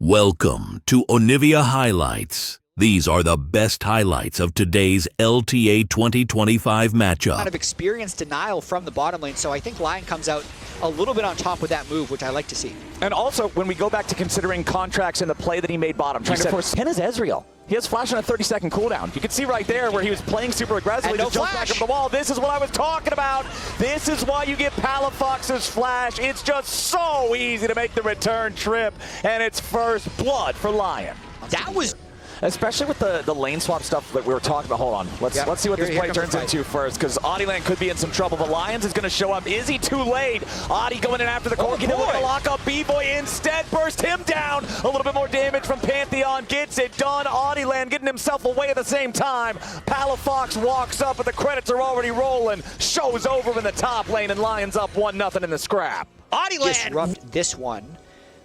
Welcome to Onivia Highlights. These are the best highlights of today's LTA 2025 matchup. Kind of experience denial from the bottom lane, so I think LYON comes out a little bit on top with that move, which I like to see. And also, when we go back to considering contracts and the play that he made bottom, trying to force Henna's Ezreal. He has flash on a 30-second cooldown. You can see right there where he was playing super aggressively. And no just back up the wall. This is what I was talking about. This is why you get Palafox's flash. It's just so easy to make the return trip, and it's first blood for LYON. That was... Especially with the lane swap stuff that we were talking about. Hold on. Let's see what this play turns into first, because Audieland could be in some trouble. But LYON's is going to show up. Is he too late? Audie going in after the Corki. They're going to lock up B-Boy instead. Burst him down. A little bit more damage from Pantheon. Gets it done. Audieland getting himself away at the same time. Palafox walks up, but the credits are already rolling. Show's over in the top lane, and LYON's up 1-0 in the scrap. Audieland disrupt this one,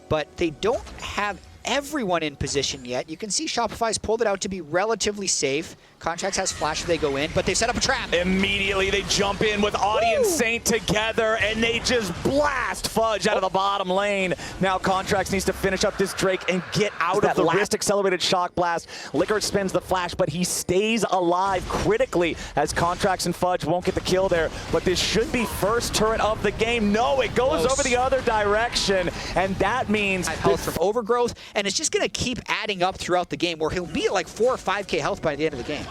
but they don't have everyone in position yet. You can see Shopify's pulled it out to be relatively safe. Contracts has flash if they go in, but they've set up a trap. Immediately they jump in with Audie and Saint together, and they just blast Fudge out of the bottom lane. Now Contracts needs to finish up this Drake and get out of the last accelerated shock blast. Licorice spins the flash, but he stays alive critically as Contracts and Fudge won't get the kill there. But this should be first turret of the game. No, it goes over the other direction, and that means health from overgrowth, and it's just going to keep adding up throughout the game, where he'll be at like 4 or 5k health by the end of the game.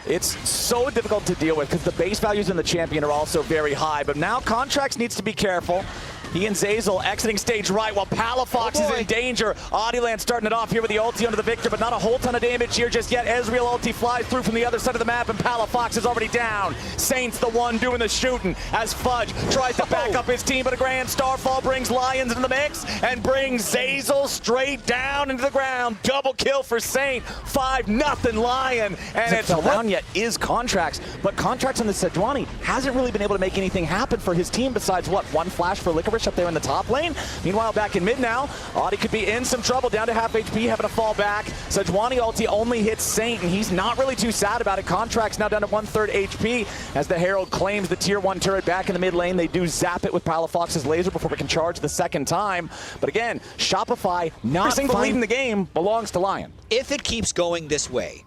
It's so difficult to deal with because the base values in the champion are also very high, but now Contracts needs to be careful. He and Zeyzal exiting stage right while Palafox is in danger. Audieland starting it off here with the ulti onto the Victor, but not a whole ton of damage here just yet. Ezreal ulti flies through from the other side of the map, and Palafox is already down. Saint's the one doing the shooting as Fudge tries to back up his team, but a grand Starfall brings LYONs into the mix and brings Zeyzal straight down into the ground. Double kill for Saint. 5-0 LYON, and it's down yet is Contracts, but Contracts on the Sejuani hasn't really been able to make anything happen for his team besides what, one flash for Licorice up there in the top lane. Meanwhile, back in mid now, Audie could be in some trouble, down to half HP, having to fall back. Sejuani ulti only hits Saint, and he's not really too sad about it. Contracts now down to 1/3 HP as the Herald claims the tier 1 turret back in the mid lane. They do zap it with Palafox's laser before we can charge the second time. But again, Shopify not leading the game belongs to LYON. If it keeps going this way,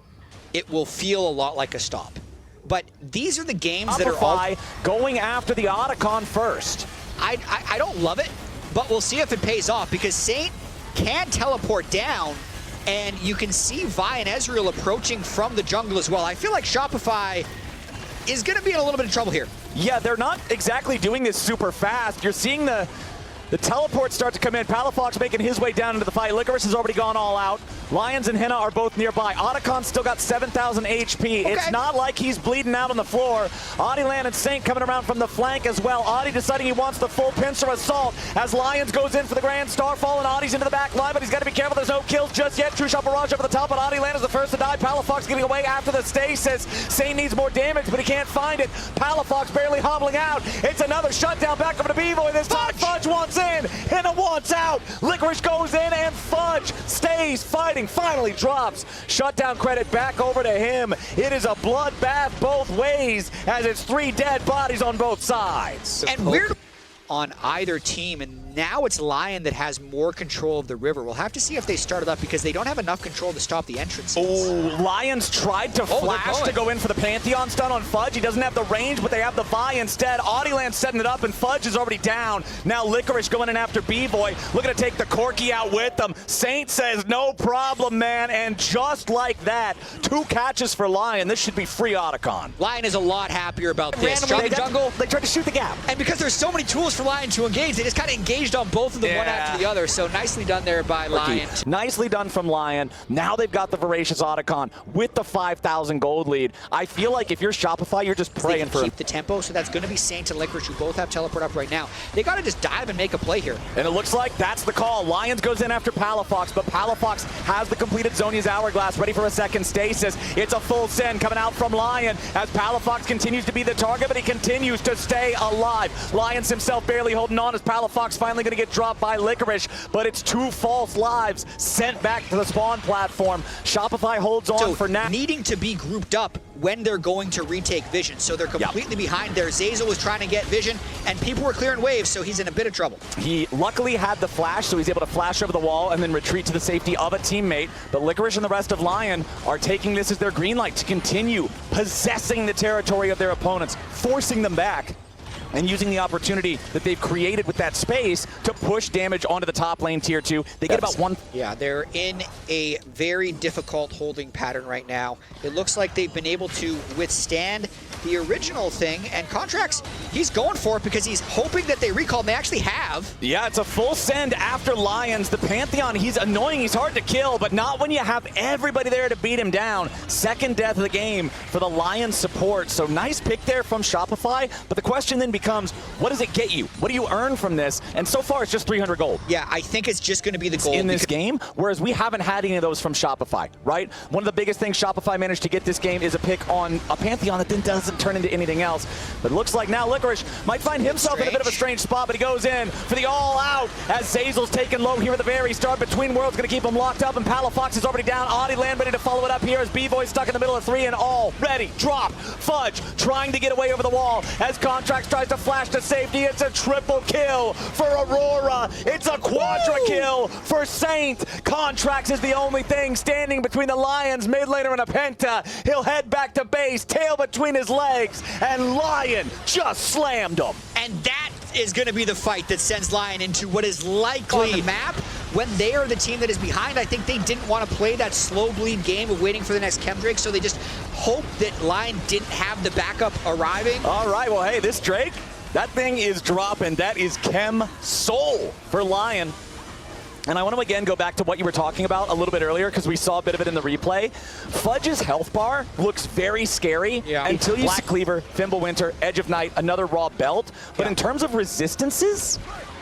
it will feel a lot like a stop. But these are the games that are all going after the Otacon first. I don't love it, but we'll see if it pays off, because Saint can teleport down, and you can see Vi and Ezreal approaching from the jungle as well. I feel like Shopify is going to be in a little bit of trouble here. Yeah, they're not exactly doing this super fast. You're seeing the teleport start to come in. Palafox making his way down into the fight. Licorice has already gone all out. LYONs and Henna are both nearby. Otacon's still got 7,000 HP. Okay. It's not like he's bleeding out on the floor. Audieland and Saint coming around from the flank as well. Audie deciding he wants the full pincer assault as LYONs goes in for the grand Starfall, and Audie's into the back line, but he's got to be careful. There's no kills just yet. True Shot Barrage over the top, but Audieland is the first to die. Palafox getting away after the stasis. Saint needs more damage, but he can't find it. Palafox barely hobbling out. It's another shutdown back over to B-Boy. This time Fudge wants in. Henna wants out. Licorice goes in, and Fudge stays fighting. Finally drops. Shutdown credit back over to him. It is a bloodbath both ways as it's 3 dead bodies on both sides. And we're on either team, and now it's LYON that has more control of the river. We'll have to see if they start it up, because they don't have enough control to stop the entrances. Oh, LYONs tried to flash to go in for the Pantheon stun on Fudge. He doesn't have the range, but they have the Vi instead. Audieland setting it up, and Fudge is already down. Now Licorice going in after B-Boy, looking to take the Corki out with them. Saint says, no problem, man, and just like that, 2 catches for LYON. This should be free Otacon. LYON is a lot happier about this. They tried to shoot the gap. And because there's so many tools for LYON to engage, they just kind of engaged on both of them, one after the other. So nicely done there by LYON. Nicely done from LYON. Now they've got the Voracious Otacon with the 5,000 gold lead. I feel like if you're Shopify, you're just praying for keep the tempo. So that's going to be Saint and Licorice, who both have teleport up right now. They got to just dive and make a play here. And it looks like that's the call. LYONs goes in after Palafox, but Palafox has the completed Zhonya's Hourglass ready for a second stasis. It's a full send coming out from LYON as Palafox continues to be the target, but he continues to stay alive. LYONs himself barely holding on as Palafox finds finally going to get dropped by Licorice, but it's 2 false lives sent back to the spawn platform. Shopify holds on for now. Needing to be grouped up when they're going to retake vision, so they're completely behind there. Zazel was trying to get vision, and people were clearing waves, so he's in a bit of trouble. He luckily had the flash, so he's able to flash over the wall and then retreat to the safety of a teammate. But Licorice and the rest of LYON are taking this as their green light to continue possessing the territory of their opponents, forcing them back, and using the opportunity that they've created with that space to push damage onto the top lane tier 2. They get about 1. Yeah, they're in a very difficult holding pattern right now. It looks like they've been able to withstand the original thing, and Contracts, he's going for it because he's hoping that they recall, and they actually have. Yeah, it's a full send after LYON's. The Pantheon, he's annoying, he's hard to kill, but not when you have everybody there to beat him down. Second death of the game for the LYON support. So nice pick there from Shopify, but the question then becomes, what does it get you? What do you earn from this? And so far, it's just 300 gold. Yeah, I think it's just going to be the gold in this game, whereas we haven't had any of those from Shopify, right? One of the biggest things Shopify managed to get this game is a pick on a Pantheon that then doesn't turn into anything else. But it looks like now Licorice might find himself in a bit of a strange spot, but he goes in for the all-out as Zazel's taken low here at the very start. Between Worlds going to keep him locked up, and Palafox is already down. Audieland ready to follow it up here as B-Boy's stuck in the middle of 3 and already drop. Fudge trying to get away over the wall as Contracts tries to flash to safety. It's a triple kill for Aurora. It's a quadra kill for Saint. Contracts is the only thing standing between the LYON's mid laner and a Penta. He'll head back to base, tail between his legs, and LYON just slammed him. And that is going to be the fight that sends LYON into what is likely on the map. When they are the team that is behind, I think they didn't want to play that slow bleed game of waiting for the next Chem Drake, so they just hoped that LYON didn't have the backup arriving. All right, well, hey, this Drake, that thing is dropping. That is Chem Soul for LYON. And I want to again go back to what you were talking about a little bit earlier, because we saw a bit of it in the replay. Fudge's health bar looks very scary until you see Cleaver, Fimbulwinter, Edge of Night, another raw belt. But in terms of resistances,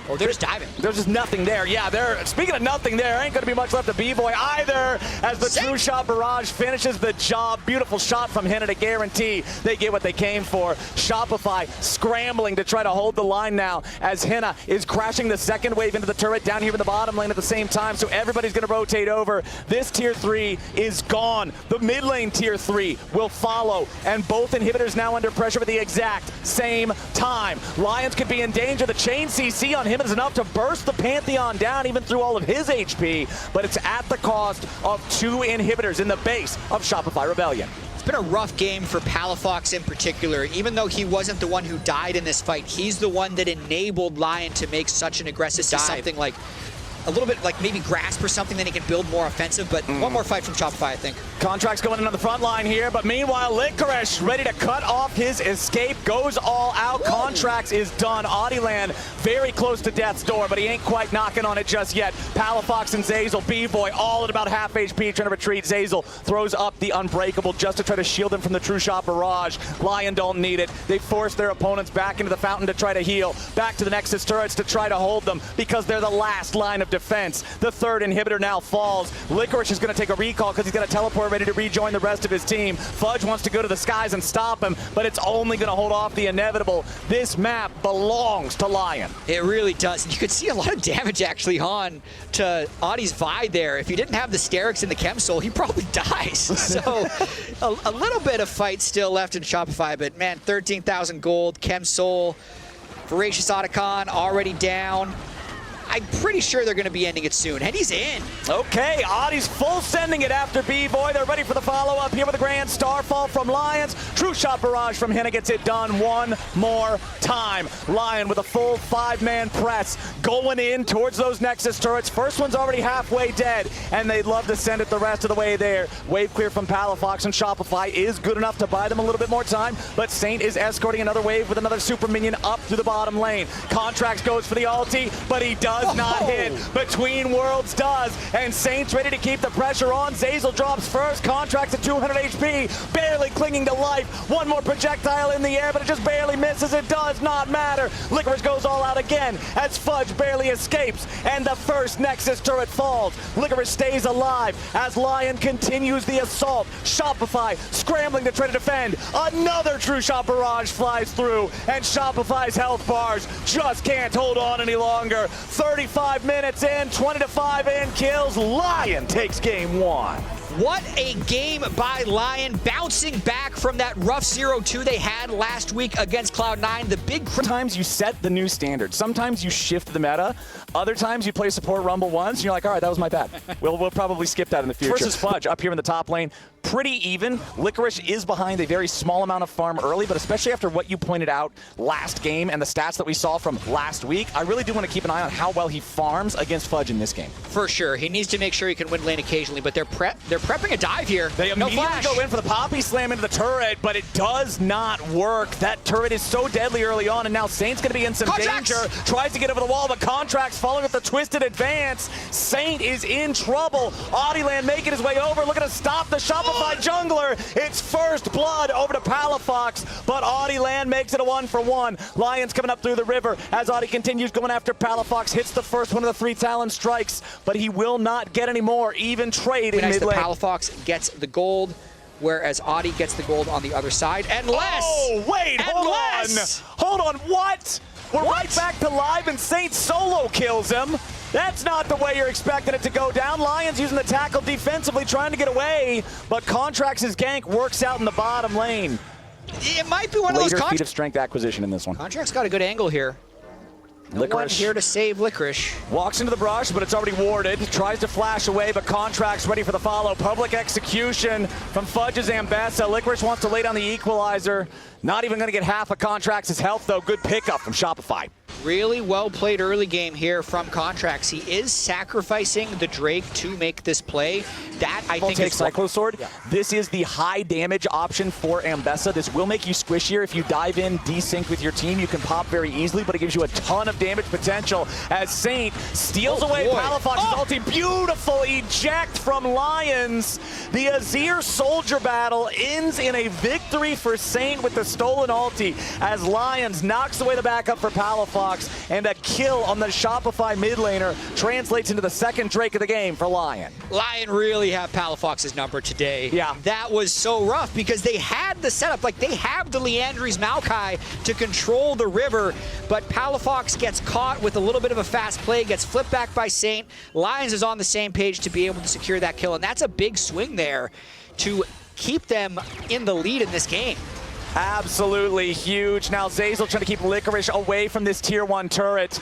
Oh, they're just diving. There's just nothing there. Yeah, speaking of nothing there, ain't going to be much left of B-Boy either as the True Shot Barrage finishes the job. Beautiful shot from Henna to guarantee they get what they came for. Shopify scrambling to try to hold the line now as Henna is crashing the second wave into the turret down here in the bottom lane at the same time, so everybody's going to rotate over. This tier 3 is gone. The mid lane tier 3 will follow, and both inhibitors now under pressure at the exact same time. LYON's could be in danger. The chain CC on him is enough to burst the Pantheon down even through all of his HP, but it's at the cost of 2 inhibitors in the base of Shopify Rebellion. It's been a rough game for Palafox in particular. Even though he wasn't the one who died in this fight, he's the one that enabled LYON to make such an aggressive dive. Something like a little bit like maybe Grasp or something, then he can build more offensive, but one more fight from Shopify, I think. Contracts going in on the front line here, but meanwhile, Licorice ready to cut off his escape, goes all out. Whoa. Contracts is done. Audieland very close to death's door, but he ain't quite knocking on it just yet. Palafox and Zazel, B-Boy, all at about half HP, trying to retreat. Zazel throws up the Unbreakable just to try to shield him from the True Shot Barrage. LYON don't need it. They force their opponents back into the fountain to try to heal, back to the Nexus turrets to try to hold them, because they're the last line of defense. The third inhibitor now falls. Licorice is going to take a recall because he's got a teleport ready to rejoin the rest of his team. Fudge wants to go to the skies and stop him, but it's only going to hold off the inevitable. This map belongs to LYON. It really does. And you could see a lot of damage actually on to Audie's Vi there. If he didn't have the Sterix and the Chem Soul, he probably dies. So a little bit of fight still left in Shopify, but man, 13,000 gold, Chem Soul, Voracious Otacon already down. I'm pretty sure they're going to be ending it soon. And he's in. Okay, Audie's full sending it after B-Boy. They're ready for the follow-up here with a grand Starfall from LYON's. True Shot Barrage from Henna gets it done one more time. LYON with a full 5-man press going in towards those Nexus turrets. First one's already halfway dead, and they'd love to send it the rest of the way there. Wave clear from Palafox, and Shopify is good enough to buy them a little bit more time, but Saint is escorting another wave with another super minion up through the bottom lane. Contracts goes for the ulti, but he does does not hit. Between Worlds does. And Saints ready to keep the pressure on. Zeyzal drops first. Contracts at 200 HP. Barely clinging to life. One more projectile in the air, but it just barely misses. It does not matter. Licorice goes all out again as Fudge barely escapes. And the first Nexus turret falls. Licorice stays alive as LYON continues the assault. Shopify scrambling to try to defend. Another True Shot barrage flies through, and Shopify's health bars just can't hold on any longer. 35 minutes in, 20-5 in kills. LYON takes game one. What a game by LYON, bouncing back from that rough 0-2 they had last week against Cloud9. The big... Sometimes you set the new standard. Sometimes you shift the meta. Other times you play support Rumble once, and you're like, all right, that was my bad. We'll probably skip that in the future. Versus Fudge up here in the top lane. Pretty even. Licorice is behind a very small amount of farm early, but especially after what you pointed out last game and the stats that we saw from last week, I really do want to keep an eye on how well he farms against Fudge in this game. For sure. He needs to make sure he can win lane occasionally, but they're prepping a dive here. They immediately go in for the Poppy Slam into the turret, but it does not work. That turret is so deadly early on, and now Saint's going to be in some danger. Tries to get over the wall, but Contracts following with the twisted advance. Saint is in trouble. Audieland making his way over, looking to stop the Shopify jungler. It's first blood over to Palafox, but Audieland makes it a 1-for-1. LYON's coming up through the river as Audie continues going after Palafox. Hits the first one of the 3 Talon strikes, but he will not get any more. Even trade in mid lane. Palafox gets the gold, whereas Audie gets the gold on the other side. And less! Oh, wait, hold on, what? We're right back to live, and Saint solo kills him. That's not the way you're expecting it to go down. LYON's using the tackle defensively, trying to get away, but Contracts' gank works out in the bottom lane. It might be one of those feat of strength acquisition in this one. Contracts got a good angle here. No one here to save Licorice. Walks into the brush, but it's already warded. Tries to flash away, but Contracts ready for the follow. Public execution from Fudge's Ambessa. Licorice wants to lay down the equalizer. Not even going to get half of Contracts' health, though. Good pickup from Shopify. Really well played early game here from Contracts. He is sacrificing the Drake to make this play. That, I think, is... Cyclo Sword. Yeah. This is the high damage option for Ambessa. This will make you squishier. If you dive in desynced with your team, you can pop very easily, but it gives you a ton of damage potential as Saint steals away Palafox's ulti. Beautiful eject from LYONs. The Azir Soldier battle ends in a victory for Saint with the stolen ulti as LYONs knocks away the backup for Palafox, and a kill on the Shopify mid laner translates into the second Drake of the game for LYON. LYON really have Palafox's number today. Yeah. That was so rough because they had the setup, like they have the Leandry's Maokai to control the river, but Palafox gets caught with a little bit of a fast play, gets flipped back by Saint. LYONs is on the same page to be able to secure that kill, and that's a big swing there to keep them in the lead in this game. Absolutely huge. Now Zeyzal trying to keep Licorice away from this tier 1 turret.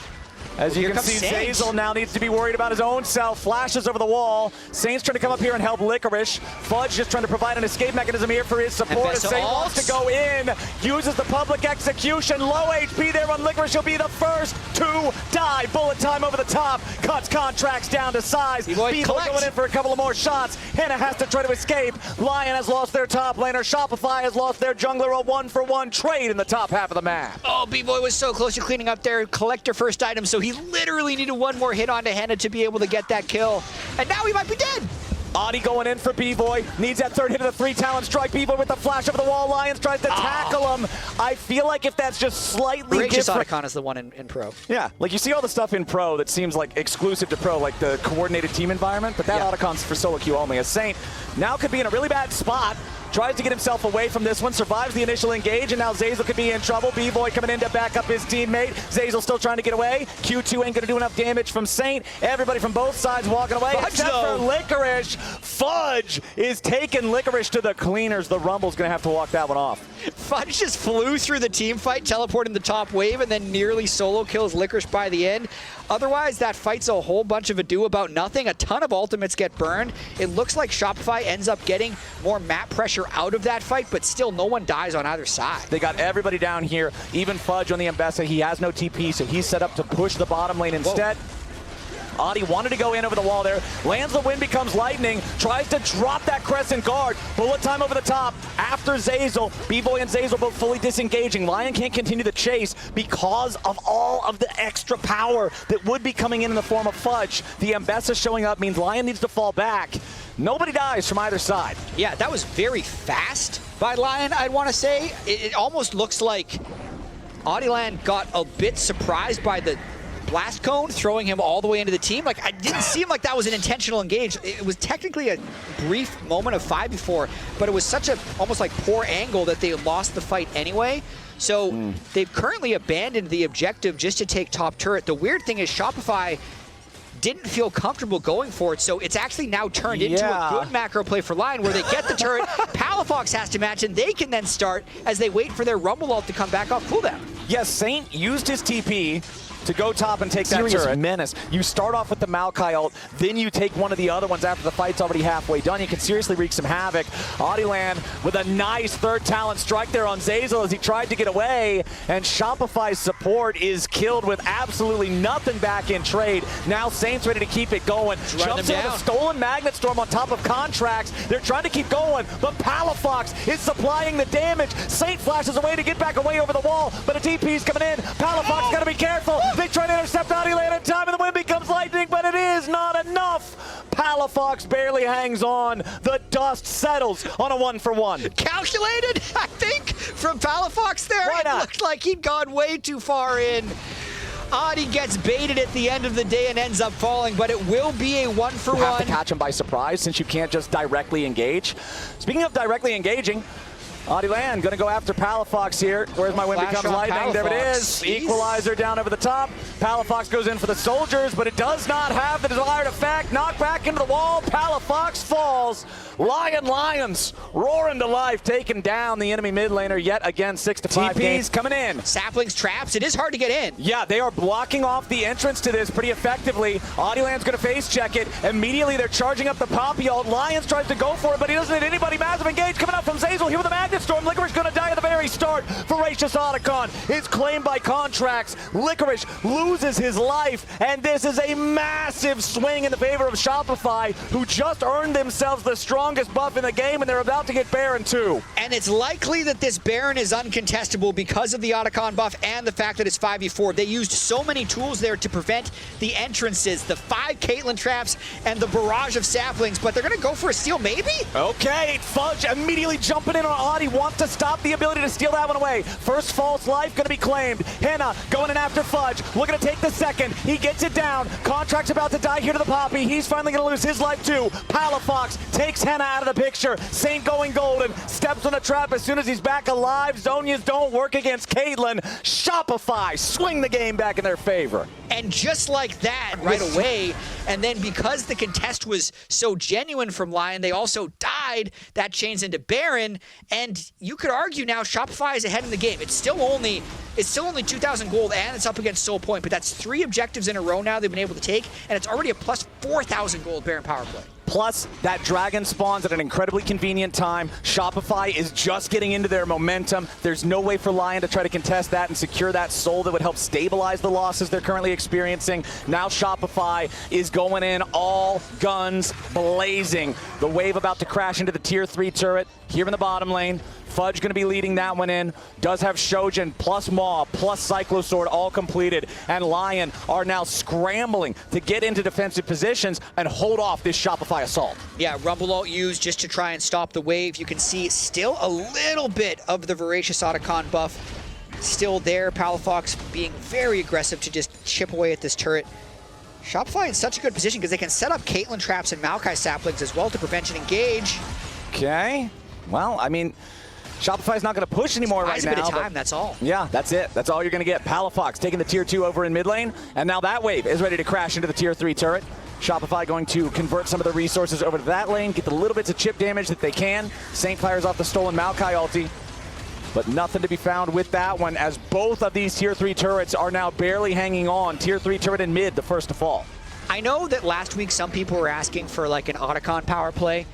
As you can see, Zeyzal now needs to be worried about his own self. Flashes over the wall. Saint's trying to come up here and help Licorice. Fudge just trying to provide an escape mechanism here for his support. As Saint wants to go in, uses the public execution. Low HP there on Licorice. He'll be the first to die. Bullet time over the top. Cuts Contracts down to size. B-Boy going in for a couple of more shots. Henna has to try to escape. LYON has lost their top laner. Shopify has lost their jungler. A 1-for-1 trade in the top half of the map. Oh, B-Boy was so close to cleaning up there. Collector first item, so he literally needed one more hit onto Henna to be able to get that kill. And now he might be dead. Audie going in for B-Boy. Needs that third hit of the 3 Talon strike. B-Boy with the flash over the wall. LYONs tries to tackle him. I feel like if that's just slightly Gracious Otacon is the one in Pro. Yeah, like you see all the stuff in Pro that seems like exclusive to Pro, like the coordinated team environment, but that Otacon's for solo queue only. As Saint now could be in a really bad spot. Tries to get himself away from this one, survives the initial engage, and now Zeyzal could be in trouble. B-Boy coming in to back up his teammate. Zeyzal still trying to get away. Q2 ain't gonna do enough damage from Saint. Everybody from both sides walking away, except for Licorice. Fudge is taking Licorice to the cleaners. The Rumble's gonna have to walk that one off. Fudge just flew through the team fight, teleporting the top wave, and then nearly solo kills Licorice by the end. Otherwise, that fight's a whole bunch of ado about nothing. A ton of ultimates get burned. It looks like Shopify ends up getting more map pressure out of that fight, but still no one dies on either side. They got everybody down here, even Fudge on the Ambessa. He has no TP, so he's set up to push the bottom lane instead. Adi wanted to go in over the wall there. Lands the wind, becomes lightning. Tries to drop that crescent guard. Bullet time over the top. After Zeyzal, B-Boy and Zeyzal both fully disengaging. LYON can't continue the chase because of all of the extra power that would be coming in the form of Fudge. The Ambessa showing up means LYON needs to fall back. Nobody dies from either side. Yeah, that was very fast by LYON, I'd want to say. It almost looks like Adilan got a bit surprised by the blast cone, throwing him all the way into the team. Like, it didn't seem like that was an intentional engage. It was technically a brief moment of 5v4, but it was such a almost like poor angle that they lost the fight anyway. So they've currently abandoned the objective just to take top turret. The weird thing is Shopify didn't feel comfortable going for it, so it's actually now turned into a good macro play for LYON where they get the turret, Palafox has to match, and they can then start as they wait for their Rumble ult to come back off cooldown. Yes, Saint used his TP to go top and take that turret. Menace. You start off with the Maokai ult, then you take one of the other ones after the fight's already halfway done. You can seriously wreak some havoc. Adilan with a nice third talent strike there on Zeyzal as he tried to get away, and Shopify's support is killed with absolutely nothing back in trade. Now Saint's ready to keep it going. Jumps in with a stolen Magnet Storm on top of Contracts. They're trying to keep going, but Palafox is supplying the damage. Saint flashes away to get back away over the wall, but a TP's coming in. Palafox got to be careful. They try to intercept Adilan in time, and the wind becomes lightning, but it is not enough. Palafox barely hangs on. The dust settles on a 1-for-1. Calculated, I think, from Palafox there. Why not? It looked like he'd gone way too far in. Adi gets baited at the end of the day and ends up falling, but it will be a 1-for-1. You have to catch him by surprise since you can't just directly engage. Speaking of directly engaging, Adilan going to go after Palafox here. Where's my wind becomes lightning? There it is. Jeez. Equalizer down over the top. Palafox goes in for the soldiers, but it does not have the desired effect. Knocked back into the wall. Palafox falls. Lions roaring to life, taking down the enemy mid laner yet again. 6-5 TP's coming in. Saplings traps. It is hard to get in. Yeah, they are blocking off the entrance to this pretty effectively. Adilan's going to face check it. Immediately they're charging up the Poppy ult. Lions tries to go for it, but he doesn't hit anybody. Massive engage coming up from Zeyzal here with the Magnet Storm. Licorice going to die at the very start. Voracious Otacon is claimed by Contracts. Licorice loses his life, and this is a massive swing in the favor of Shopify, who just earned themselves the strongest buff in the game, and they're about to get Baron too. And it's likely that this Baron is uncontestable because of the Otacon buff and the fact that it's 5v4. They used so many tools there to prevent the entrances, the 5 Caitlyn traps, and the barrage of saplings, but they're going to go for a steal, maybe? Okay, Fudge immediately jumping in on Adi, wants to stop the ability to steal that one away. First false life going to be claimed. Henna going in after Fudge. We're going to take the second. He gets it down. Contract's about to die here to the Poppy. He's finally going to lose his life too. Palafox takes Henna out of the picture. Saint going golden. Steps on the trap as soon as he's back alive. Zonias don't work against Caitlyn. Shopify swing the game back in their favor. And just like that, right away, and then because the contest was so genuine from LYON, they also died. That chains into Baron, and you could argue now Shopify is ahead in the game. It's still only 2,000 gold, and it's up against Soul Point, but that's 3 objectives in a row now they've been able to take, and it's already a plus 4,000 gold Baron power play. Plus, that dragon spawns at an incredibly convenient time. Shopify is just getting into their momentum. There's no way for LYON to try to contest that and secure that soul that would help stabilize the losses they're currently experiencing. Now Shopify is going in all guns blazing. The wave about to crash into the tier 3 turret here in the bottom lane. Fudge going to be leading that one in. Does have Shojin plus Maw plus Cyclosword all completed. And LYON are now scrambling to get into defensive positions and hold off this Shopify assault. Yeah, Rumble ult used just to try and stop the wave. You can see still a little bit of the Voracious Otacon buff still there. Palafox being very aggressive to just chip away at this turret. Shopify in such a good position because they can set up Caitlyn traps and Maokai saplings as well to prevent an engage. Okay. Well, I mean, Shopify's not going to push anymore right now. A bit of time, that's all. Yeah, that's it. That's all you're going to get. Palafox taking the tier 2 over in mid lane, and now that wave is ready to crash into the tier 3 turret. Shopify going to convert some of the resources over to that lane, get the little bits of chip damage that they can. Saint fires off the stolen Maokai ulti, but nothing to be found with that one as both of these tier 3 turrets are now barely hanging on. Tier 3 turret in mid, the first to fall. I know that last week some people were asking for like an Otacon power play.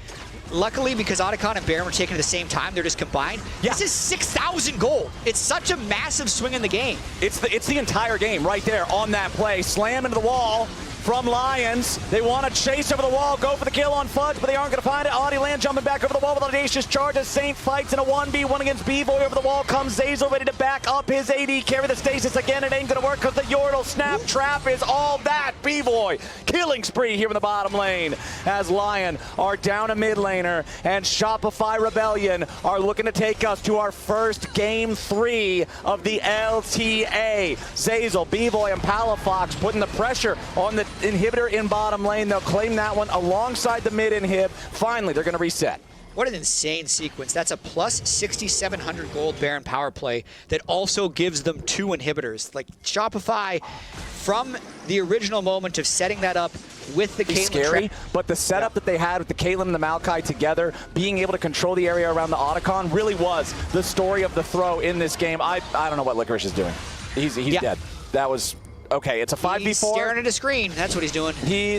Luckily, because Otacon and Baron were taken at the same time, they're just combined. Yeah. This is 6,000 gold. It's such a massive swing in the game. It's the entire game right there on that play. Slam into the wall. from Lions. They want to chase over the wall, go for the kill on Fudge, but they aren't going to find it. Onivia jumping back over the wall with audacious charges. Saint fights in a 1v1 against B-Boy. Over the wall comes Zazel, ready to back up his AD, carry the stasis again. It ain't going to work because the Yordle snap trap is all that. B-Boy killing spree here in the bottom lane as LYON are down a mid laner, and Shopify Rebellion are looking to take us to our first game 3 of the LTA. Zazel, B-Boy, and Palafox putting the pressure on the inhibitor in bottom lane. They'll claim that one alongside the mid inhib. Finally, they're going to reset. What an insane sequence. That's a plus 6,700 gold Baron power play that also gives them 2 inhibitors. Like, Shopify, from the original moment of setting that up with the Caitlyn scary, but the setup that they had with the Caitlyn and the Maokai together, being able to control the area around the Otacon, really was the story of the throw in this game. I don't know what Licorice is doing. He's dead. That was... Okay, it's a 5v4. He's staring at a screen. That's what he's doing.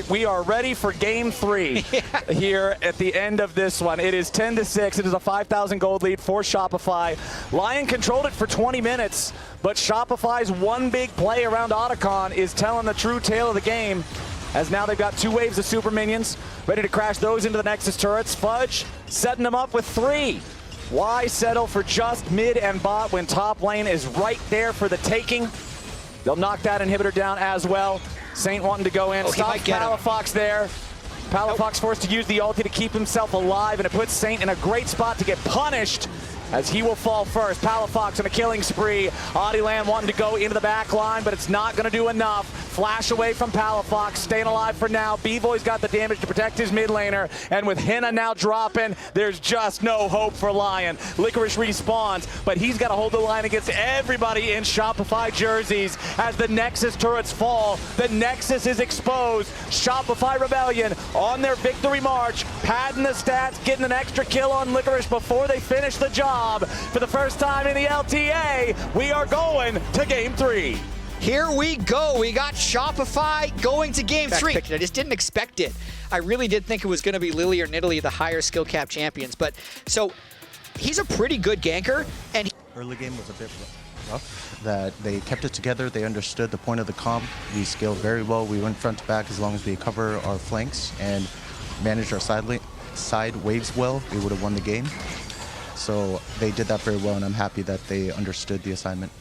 We are ready for game 3 here at the end of this one. It is 10-6. It is a 5,000 gold lead for Shopify. LYON controlled it for 20 minutes, but Shopify's one big play around Otacon is telling the true tale of the game, as now they've got 2 waves of super minions ready to crash those into the Nexus turrets. Fudge setting them up with 3. Why settle for just mid and bot when top lane is right there for the taking? They'll knock that inhibitor down as well. Saint wanting to go in. Stop Palafox there. Palafox forced to use the ulti to keep himself alive, and it puts Saint in a great spot to get punished as he will fall first. Palafox on a killing spree. Audiland wanting to go into the back line, but it's not going to do enough. Flash away from Palafox, staying alive for now. B-Boy's got the damage to protect his mid laner, and with Hina now dropping, there's just no hope for LYON. Licorice respawns, but he's got to hold the line against everybody in Shopify jerseys. As the Nexus turrets fall, the Nexus is exposed. Shopify Rebellion on their victory march, padding the stats, getting an extra kill on Licorice before they finish the job. For the first time in the LTA, we are going to game 3. Here we go. We got Shopify going to game 3. I just didn't expect it. I really did think it was going to be Lily or Nidalee, the higher skill cap champions. But so he's a pretty good ganker. And early game was a bit rough. That they kept it together. They understood the point of the comp. We scaled very well. We went front to back as long as we cover our flanks and managed our side waves well. We would have won the game. So they did that very well, and I'm happy that they understood the assignment.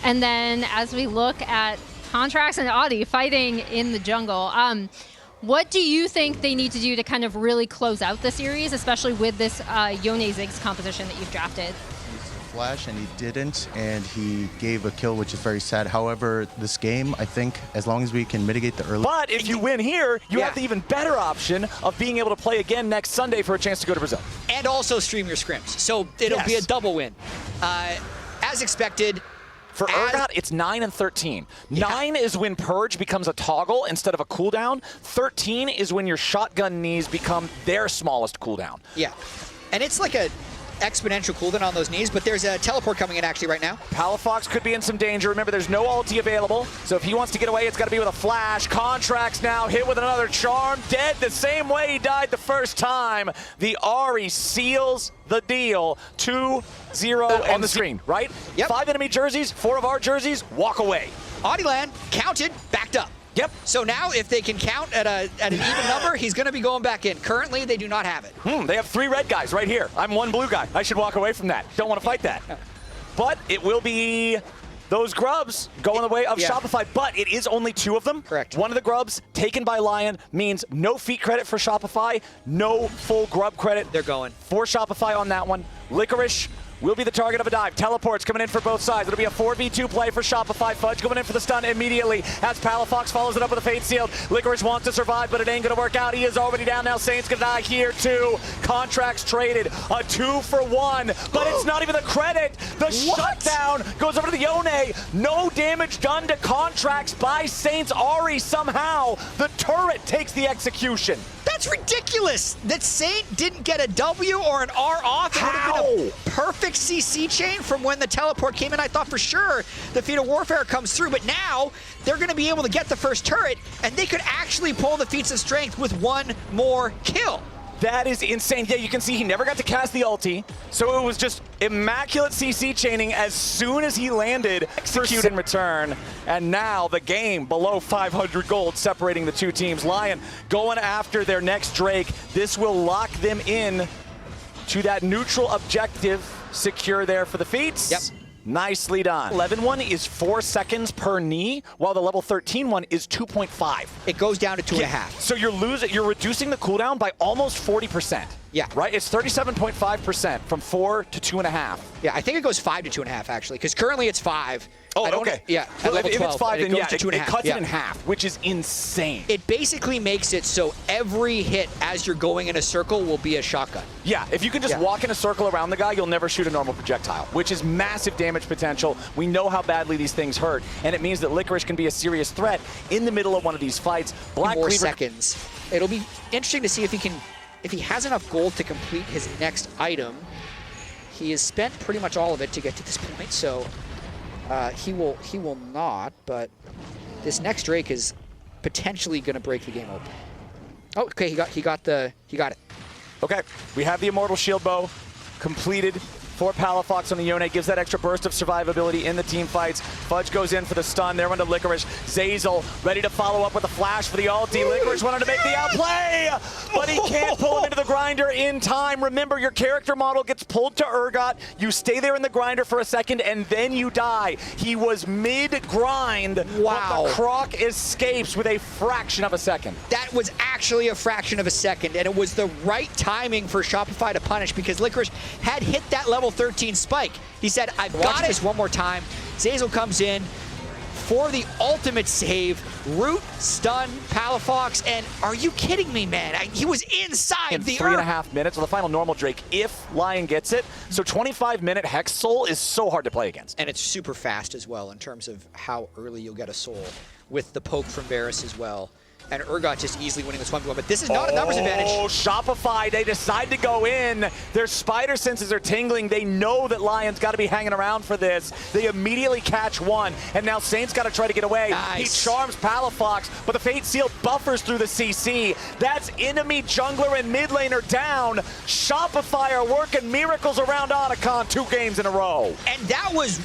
And then as we look at Contracts and Audi fighting in the jungle, what do you think they need to do to kind of really close out the series, especially with this Yone Ziggs composition that you've drafted? Flash, and he didn't, and he gave a kill, which is very sad. However, this game, I think, as long as we can mitigate the early... But if you win here, you have the even better option of being able to play again next Sunday for a chance to go to Brazil. And also stream your scrims. So it'll be a double win. As expected... For Urgot, it's 9 and 13. 9 is when Purge becomes a toggle instead of a cooldown. 13 is when your shotgun knees become their smallest cooldown. Yeah, and it's like a exponential cooldown on those knees, but there's a teleport coming in actually right now. Palafox could be in some danger. Remember, there's no ulti available, so if he wants to get away, it's got to be with a flash. Contracts now hit with another charm. Dead the same way he died the first time. The Ahri seals the deal. 2-0 on the screen, right? Yep. 5 enemy jerseys, 4 of our jerseys, walk away. Audiland counted, backed up. Yep. So now if they can count at an even number, he's going to be going back in. Currently, they do not have it. They have 3 red guys right here. I'm 1 blue guy. I should walk away from that. Don't want to fight that. But it will be those grubs going the way of Shopify, but it is only 2 of them. Correct. One of the grubs taken by LYON means no feat credit for Shopify, no full grub credit. They're going. For Shopify on that one. Licorice will be the target of a dive. Teleports coming in for both sides. It'll be a 4v2 play for Shopify. Fudge going in for the stun immediately as Palafox follows it up with a Fate Sealed. Licorice wants to survive, but it ain't going to work out. He is already down now. Saint's going to die here too. Contracts traded. A 2-for-1, but it's not even the credit. The shutdown goes over to the Yone. No damage done to Contracts by Saint's Ahri somehow. The turret takes the execution. That's ridiculous that Saint didn't get a W or an R off. It would have been a perfect CC chain from when the teleport came in. I thought for sure the Feat of Warfare comes through, but now they're going to be able to get the first turret, and they could actually pull the Feats of Strength with 1 more kill. That is insane. Yeah, you can see he never got to cast the ulti, so it was just immaculate CC chaining as soon as he landed, execute in return, and now the game below 500 gold separating the two teams. LYON going after their next Drake. This will lock them in to that neutral objective, secure there for the feats. Yep. Nicely done. 11 one is 4 seconds per knee, while the level 13 one is 2.5. It goes down to 2.5. So you're reducing the cooldown by almost 40%. Yeah. Right? It's 37.5% from 4 to 2.5. Yeah, I think it goes 5 to 2.5 actually, because currently it's 5. Oh, okay. Yeah, Well, at level if 12, it's 5, then goes yeah, to 2.5. it cuts it in half, which is insane. It basically makes it so every hit as you're going in a circle will be a shotgun. Yeah, if you can just walk in a circle around the guy, you'll never shoot a normal projectile, which is massive damage potential. We know how badly these things hurt, and it means that Licorice can be a serious threat in the middle of one of these fights. Black More Cleaver seconds. It'll be interesting to see if he has enough gold to complete his next item. He has spent pretty much all of it to get to this point, so he will not, but this next Drake is potentially going to break the game open. Oh, okay, he got it. Okay, we have the Immortal Shield Bow completed for Palafox on the Yone. Gives that extra burst of survivability in the team fights. Fudge goes in for the stun. There went to Licorice. Zeyzal ready to follow up with a flash for the ulti. Licorice wanted to make the outplay, but he can't pull him into the grinder in time. Remember, your character model gets pulled to Urgot. You stay there in the grinder for a second, and then you die. He was mid-grind. Wow. But the Croc escapes with a fraction of a second. That was actually a fraction of a second, and it was the right timing for Shopify to punish because Licorice had hit that level 13 spike. He said, I've got this one more time. Zeyzal comes in for the ultimate save. Root, stun, Palafox, and are you kidding me, man? He was inside In the 3.5 minutes of the final normal Drake, if LYON gets it. So 25-minute Hex Soul is so hard to play against. And it's super fast as well in terms of how early you'll get a soul with the poke from Varus as well. And Urgot just easily winning this 1v1, but this is not a numbers advantage. Oh, Shopify, they decide to go in. Their spider senses are tingling. They know that LYON's got to be hanging around for this. They immediately catch one, and now Saint's got to try to get away. Nice. He charms Palafox, but the Fate Seal buffers through the CC. That's enemy jungler and mid laner down. Shopify are working miracles around Otacon 2 games in a row. And that was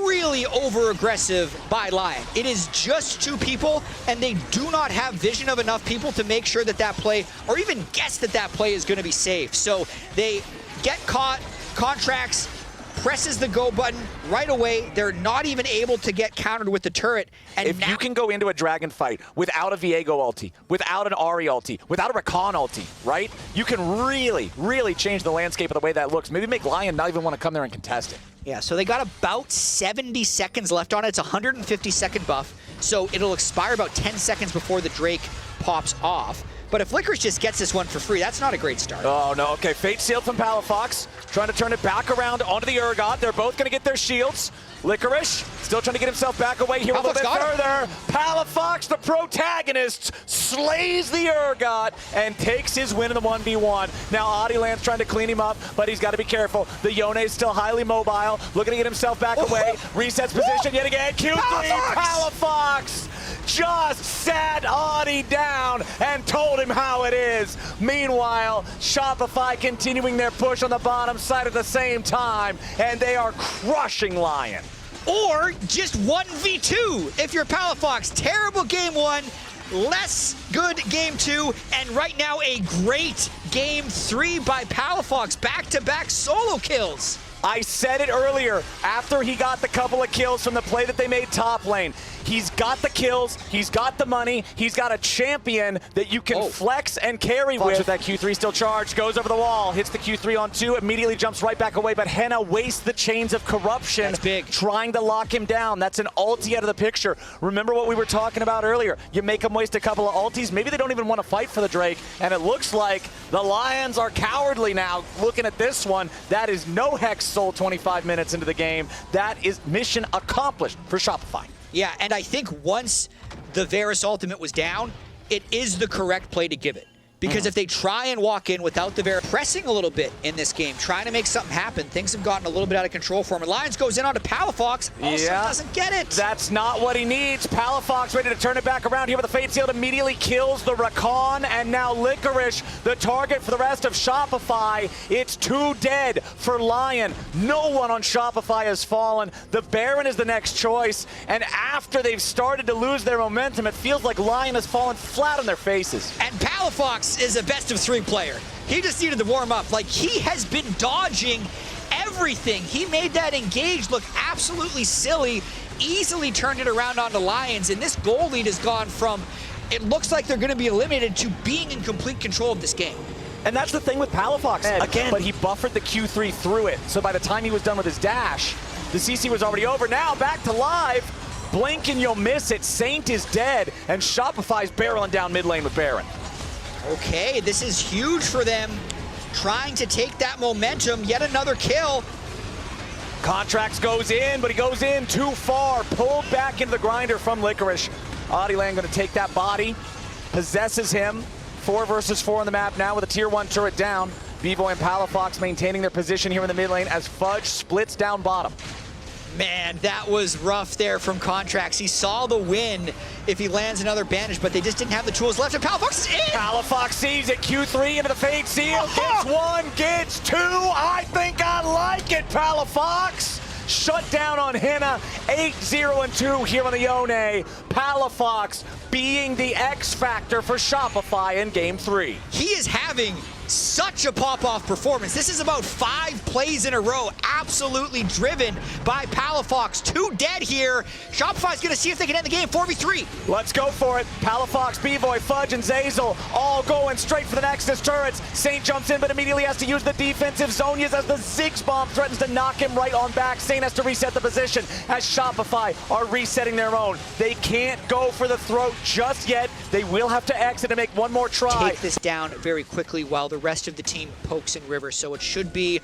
really over-aggressive by LYON. It is just 2 people, and they do not have vision of enough people to make sure that that play, or even guess that that play is going to be safe. So they get caught, Contracts presses the go button right away. They're not even able to get countered with the turret. And if you can go into a dragon fight without a Viego ulti, without an Ahri ulti, without a Rakan ulti, right? You can really, really change the landscape of the way that looks. Maybe make LYON not even want to come there and contest it. Yeah, so they got about 70 seconds left on it. It's a 150-second buff, so it'll expire about 10 seconds before the Drake pops off. But if Licorice just gets this one for free, that's not a great start. Oh, no. Okay, Fate Sealed from Palafox, trying to turn it back around onto the Urgot. They're both going to get their shields. Licorice still trying to get himself back away here a little bit further. Palafox, the protagonist, slays the Urgot and takes his win in the 1v1. Now Adilan's trying to clean him up, but he's got to be careful. The Yone is still highly mobile, looking to get himself back away. Resets position yet again. Q3, Palafox just sat Adi down and told him how it is. Meanwhile, Shopify continuing their push on the bottom side at the same time, and they are crushing LYON. Or just 1v2 if you're Palafox. Terrible game 1, less good game 2, and right now a great game 3 by Palafox. Back-to-back solo kills. I said it earlier, after he got the couple of kills from the play that they made top lane. He's got the kills, he's got the money, he's got a champion that you can flex and carry with that Q3 still charged, goes over the wall, hits the Q3 on 2, immediately jumps right back away, but Henna wastes the chains of corruption. That's big. Trying to lock him down. That's an ulti out of the picture. Remember what we were talking about earlier. You make them waste a couple of ultis, maybe they don't even want to fight for the Drake, and it looks like the LYONs are cowardly now. Looking at this one, that is no Hex Soul 25 minutes into the game. That is mission accomplished for Shopify. Yeah, and I think once the Varus ultimate was down, it is the correct play to give it. because if they try and walk in without the pressing a little bit in this game, trying to make something happen, things have gotten a little bit out of control for him. And LYON goes in onto Palafox, also doesn't get it. That's not what he needs. Palafox ready to turn it back around here with the Fate Shield, immediately kills the Rakan, and now Licorice, the target for the rest of Shopify. It's 2 dead for LYON. No one on Shopify has fallen. The Baron is the next choice, and after they've started to lose their momentum, it feels like LYON has fallen flat on their faces. And Palafox is a best-of-3 player. He just needed to warm up. Like, he has been dodging everything. He made that engage look absolutely silly, easily turned it around onto LYON, and this goal lead has gone from, it looks like they're going to be eliminated, to being in complete control of this game. And that's the thing with Palafox. Again, but he buffered the Q3 through it, so by the time he was done with his dash, the CC was already over. Now back to live. Blink and you'll miss it. Saint is dead, and Shopify's barreling down mid lane with Baron. Okay, this is huge for them. Trying to take that momentum. Yet another kill. Contracts goes in, but he goes in too far. Pulled back into the grinder from Licorice. Adilan going to take that body. Possesses him. 4 versus 4 on the map now with a tier 1 turret down. Bvoy and Palafox maintaining their position here in the mid lane as Fudge splits down bottom. Man, that was rough there from Contracts. He saw the win if he lands another bandage, but they just didn't have the tools left, and Palafox is in! Palafox sees it, Q3 into the Fate Seal, gets 1, gets 2, I think I like it, Palafox! Shut down on Henna, 8-0-2 here on the Yone. Palafox being the X factor for Shopify in Game 3. He is having such a pop-off performance. This is about 5 plays in a row, absolutely driven by Palafox. 2 dead here. Shopify's gonna see if they can end the game 4v3. Let's go for it. Palafox, Bvoy, Fudge, and Zeyzal all going straight for the Nexus turrets. Saint jumps in, but immediately has to use the defensive Zonias as the Ziggs bomb threatens to knock him right on back. Saint has to reset the position as Shopify are resetting their own. They can't go for the throat just yet. They will have to exit and make one more try. Take this down very quickly while the rest of the team pokes in river, so it should be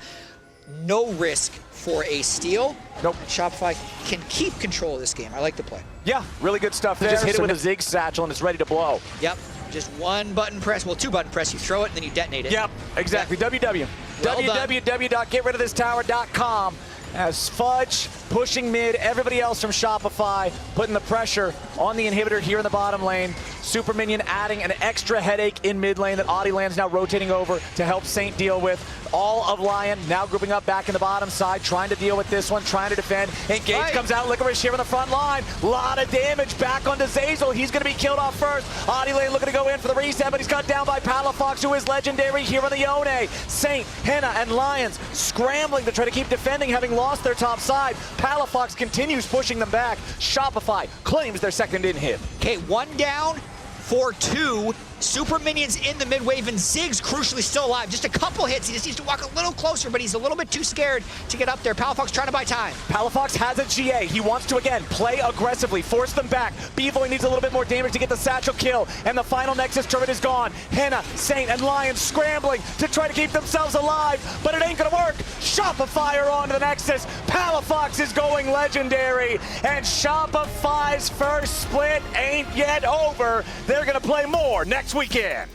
no risk for a steal. Nope. Shopify can keep control of this game. I like the play. Yeah, really good stuff. They just hit it with a Ziggs satchel and it's ready to blow. Yep, just 1 button press, well 2 button press, you throw it and then you detonate it. Yep, exactly. Yep. www.getridofthisttower.com as Fudge pushing mid, everybody else from Shopify putting the pressure on the inhibitor here in the bottom lane. Super Minion adding an extra headache in mid lane that Adilan's now rotating over to help Saint deal with. All of LYON now grouping up back in the bottom side, trying to deal with this one, trying to defend. Engage comes out, Licorice here in the front line. Lot of damage back onto Zeyzal. He's going to be killed off first. Adilan looking to go in for the reset, but he's cut down by Palafox, who is legendary here on the Yone. Saint, Henna, and LYON scrambling to try to keep defending, having lost their top side. Palafox continues pushing them back. Shopify claims their second in hit. Okay, 1 down for 2. Super Minions in the mid wave, and Ziggs crucially still alive. Just a couple hits. He just needs to walk a little closer, but he's a little bit too scared to get up there. Palafox trying to buy time. Palafox has a GA. He wants to, again, play aggressively, force them back. Bvoy needs a little bit more damage to get the satchel kill, and the final Nexus turret is gone. Henna, Saint, and LYON scrambling to try to keep themselves alive, but it ain't gonna work. Shopify are onto the Nexus. Palafox is going legendary, and Shopify's first split ain't yet over. They're gonna play more next weekend.